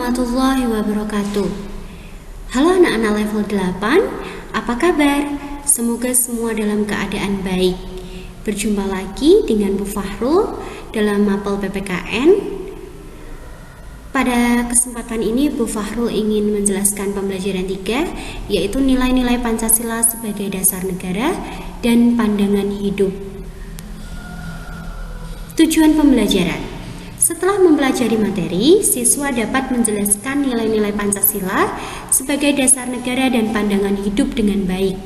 warahmatullahi wabarakatuh. Halo anak-anak level 8, apa kabar? Semoga semua dalam keadaan baik. Berjumpa lagi dengan Bu Fahrul dalam mapel PPKN. Pada kesempatan ini Bu Fahrul ingin menjelaskan pembelajaran 3, yaitu nilai-nilai Pancasila sebagai dasar negara dan pandangan hidup. Tujuan pembelajaran. Setelah mempelajari materi, siswa dapat menjelaskan nilai-nilai Pancasila sebagai dasar negara dan pandangan hidup dengan baik.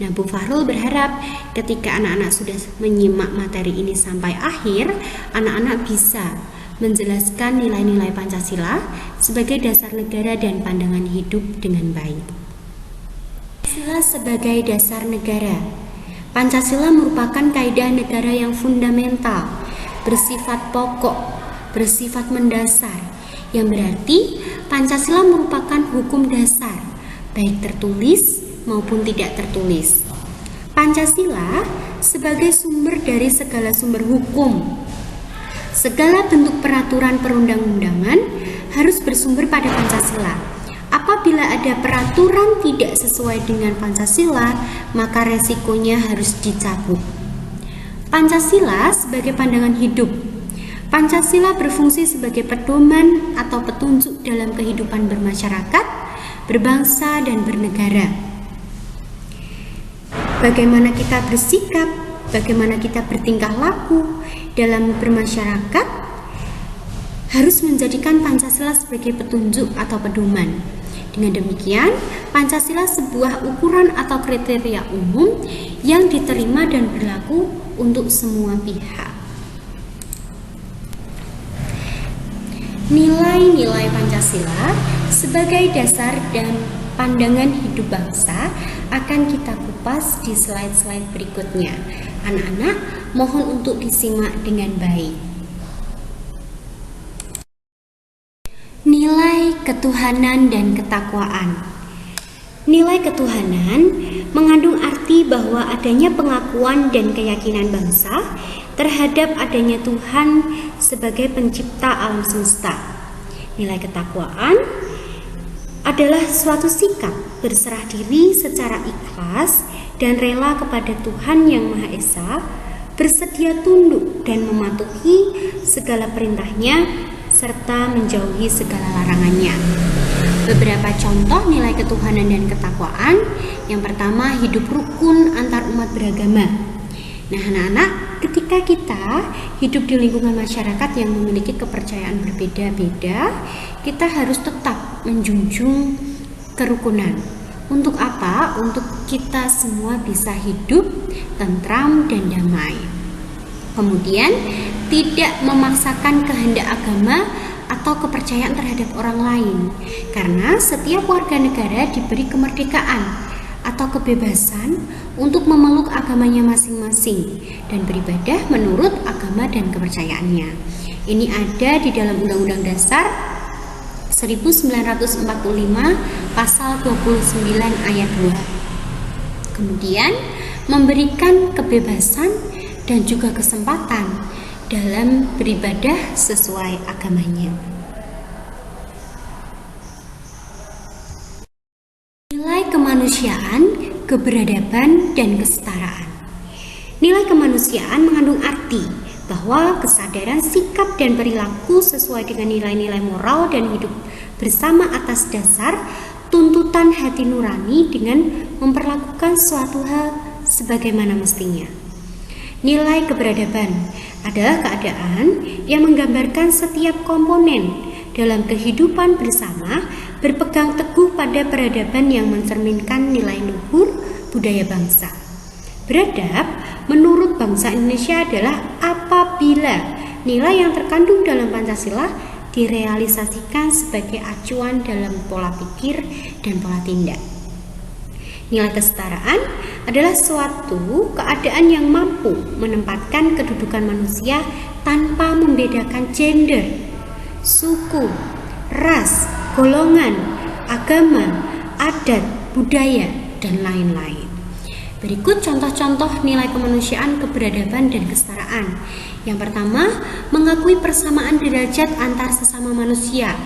Nah, Bu Fahrul berharap ketika anak-anak sudah menyimak materi ini sampai akhir, anak-anak bisa menjelaskan nilai-nilai Pancasila sebagai dasar negara dan pandangan hidup dengan baik. Pancasila sebagai dasar negara. Pancasila merupakan kaidah negara yang fundamental, bersifat pokok, bersifat mendasar, yang berarti Pancasila merupakan hukum dasar, baik tertulis maupun tidak tertulis. Pancasila sebagai sumber dari segala sumber hukum. Segala bentuk peraturan perundang-undangan harus bersumber pada Pancasila. Apabila ada peraturan tidak sesuai dengan Pancasila, maka resikonya harus dicabut. Pancasila sebagai pandangan hidup. Pancasila berfungsi sebagai pedoman atau petunjuk dalam kehidupan bermasyarakat, berbangsa, dan bernegara. Bagaimana kita bersikap, bagaimana kita bertingkah laku dalam bermasyarakat harus menjadikan Pancasila sebagai petunjuk atau pedoman. Dengan demikian, Pancasila sebuah ukuran atau kriteria umum yang diterima dan berlaku untuk semua pihak. Nilai-nilai Pancasila sebagai dasar dan pandangan hidup bangsa akan kita kupas di slide-slide berikutnya. Anak-anak, mohon untuk disimak dengan baik. Nilai ketuhanan dan ketakwaan. Nilai ketuhanan mengandung arti bahwa adanya pengakuan dan keyakinan bangsa terhadap adanya Tuhan sebagai pencipta alam semesta. Nilai ketakwaan adalah suatu sikap berserah diri secara ikhlas dan rela kepada Tuhan Yang Maha Esa, bersedia tunduk dan mematuhi segala perintahnya serta menjauhi segala larangannya. Beberapa contoh nilai ketuhanan dan ketakwaan. Yang pertama, hidup rukun antar umat beragama. Nah, anak-anak, ketika kita hidup di lingkungan masyarakat yang memiliki kepercayaan berbeda-beda, kita harus tetap menjunjung kerukunan. Untuk apa? Untuk kita semua bisa hidup tentram dan damai. Kemudian, tidak memaksakan kehendak agama atau kepercayaan terhadap orang lain, karena setiap warga negara diberi kemerdekaan atau kebebasan untuk memeluk agamanya masing-masing dan beribadah menurut agama dan kepercayaannya. Ini ada di dalam Undang-Undang Dasar 1945 pasal 29 ayat 2. Kemudian memberikan kebebasan dan juga kesempatan dalam beribadah sesuai agamanya. Nilai kemanusiaan, keberadaban, dan kesetaraan. Nilai kemanusiaan mengandung arti bahwa kesadaran sikap dan perilaku sesuai dengan nilai-nilai moral dan hidup bersama atas dasar tuntutan hati nurani dengan memperlakukan suatu hal sebagaimana mestinya. Nilai keberadaban adalah keadaan yang menggambarkan setiap komponen dalam kehidupan bersama berpegang teguh pada peradaban yang mencerminkan nilai luhur budaya bangsa. Beradab menurut bangsa Indonesia adalah apabila nilai yang terkandung dalam Pancasila direalisasikan sebagai acuan dalam pola pikir dan pola tindak. Nilai kesetaraan adalah suatu keadaan yang mampu menempatkan kedudukan manusia tanpa membedakan gender, suku, ras, golongan, agama, adat, budaya, dan lain-lain. Berikut contoh-contoh nilai kemanusiaan, keberadaban, dan kesetaraan. Yang pertama, mengakui persamaan derajat antar sesama manusia.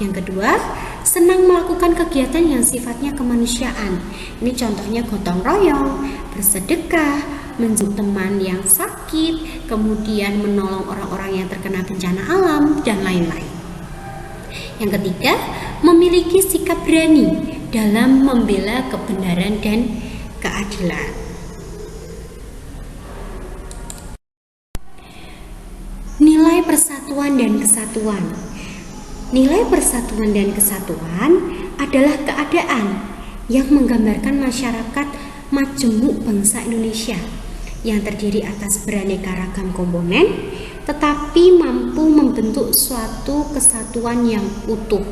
Yang kedua, senang melakukan kegiatan yang sifatnya kemanusiaan. Ini contohnya gotong royong, bersedekah, menjemput teman yang sakit, kemudian menolong orang-orang yang terkena bencana alam, dan lain-lain. Yang ketiga, memiliki sikap berani dalam membela kebenaran dan keadilan. Nilai persatuan dan kesatuan. Nilai persatuan dan kesatuan adalah keadaan yang menggambarkan masyarakat majemuk bangsa Indonesia yang terdiri atas beraneka ragam komponen tetapi mampu membentuk suatu kesatuan yang utuh.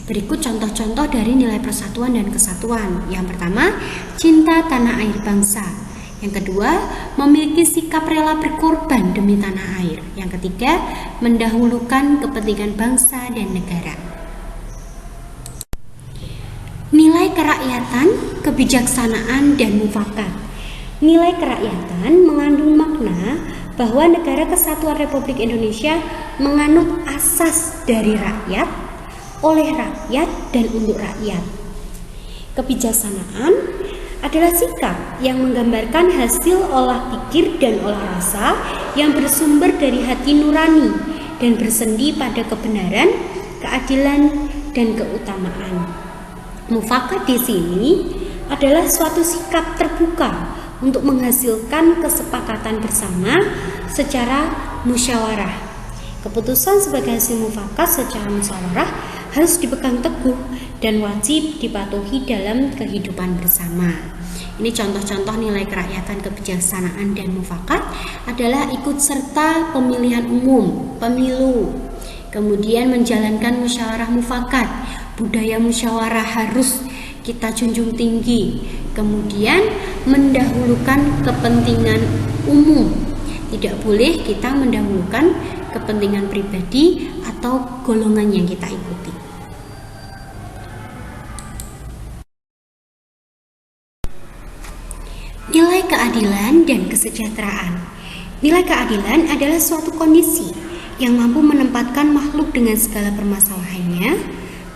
Berikut contoh-contoh dari nilai persatuan dan kesatuan. Yang pertama, cinta tanah air bangsa. Yang kedua, memiliki sikap rela berkorban demi tanah air. Yang ketiga, mendahulukan kepentingan bangsa dan negara. Nilai kerakyatan, kebijaksanaan, dan mufakat. Nilai kerakyatan mengandung makna bahwa Negara Kesatuan Republik Indonesia menganut asas dari rakyat, oleh rakyat, dan untuk rakyat. Kebijaksanaan adalah sikap yang menggambarkan hasil olah pikir dan olah rasa yang bersumber dari hati nurani dan bersendi pada kebenaran, keadilan, dan keutamaan. Mufakat di sini adalah suatu sikap terbuka untuk menghasilkan kesepakatan bersama secara musyawarah. Keputusan sebagai hasil mufakat secara musyawarah harus dipegang teguh dan wajib dipatuhi dalam kehidupan bersama. Ini contoh-contoh nilai kerakyatan, kebijaksanaan, dan mufakat adalah ikut serta pemilihan umum, pemilu, kemudian menjalankan musyawarah mufakat, budaya musyawarah harus kita junjung tinggi, kemudian mendahulukan kepentingan umum. Tidak boleh kita mendahulukan kepentingan pribadi atau golongan yang kita ikuti. Nilai keadilan dan kesejahteraan. Nilai keadilan adalah suatu kondisi yang mampu menempatkan makhluk dengan segala permasalahannya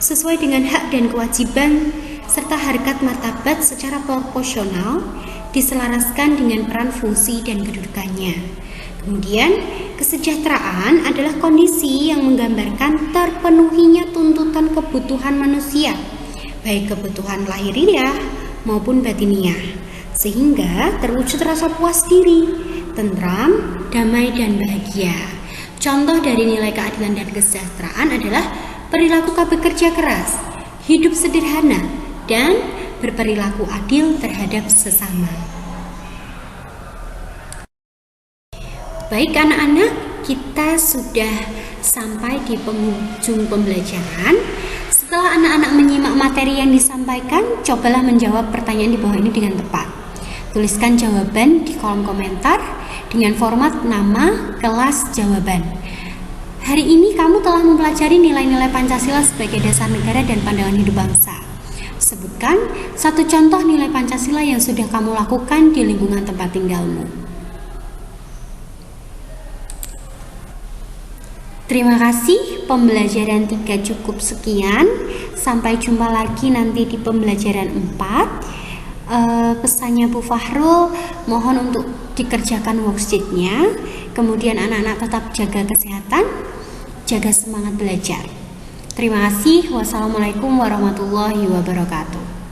sesuai dengan hak dan kewajiban serta harkat martabat secara proporsional diselaraskan dengan peran fungsi dan kedudukannya. Kemudian, kesejahteraan adalah kondisi yang menggambarkan terpenuhinya tuntutan kebutuhan manusia, baik kebutuhan lahiriah maupun batiniah, sehingga terwujud rasa puas diri, tentram, damai, dan bahagia. Contoh dari nilai keadilan dan kesejahteraan adalah perilaku bekerja keras, hidup sederhana, dan berperilaku adil terhadap sesama. Baik anak-anak, kita sudah sampai di penghujung pembelajaran. Setelah anak-anak menyimak materi yang disampaikan, cobalah menjawab pertanyaan di bawah ini dengan tepat. Tuliskan jawaban di kolom komentar dengan format nama, kelas, jawaban. Hari ini kamu telah mempelajari nilai-nilai Pancasila sebagai dasar negara dan pandangan hidup bangsa. Sebutkan satu contoh nilai Pancasila yang sudah kamu lakukan di lingkungan tempat tinggalmu. Terima kasih, pembelajaran 3 cukup sekian. Sampai jumpa lagi nanti di pembelajaran 4. Pesannya Bu Fahrul, mohon untuk dikerjakan worksheet-nya. Kemudian anak-anak tetap jaga kesehatan, jaga semangat belajar. Terima kasih. Wassalamualaikum warahmatullahi wabarakatuh.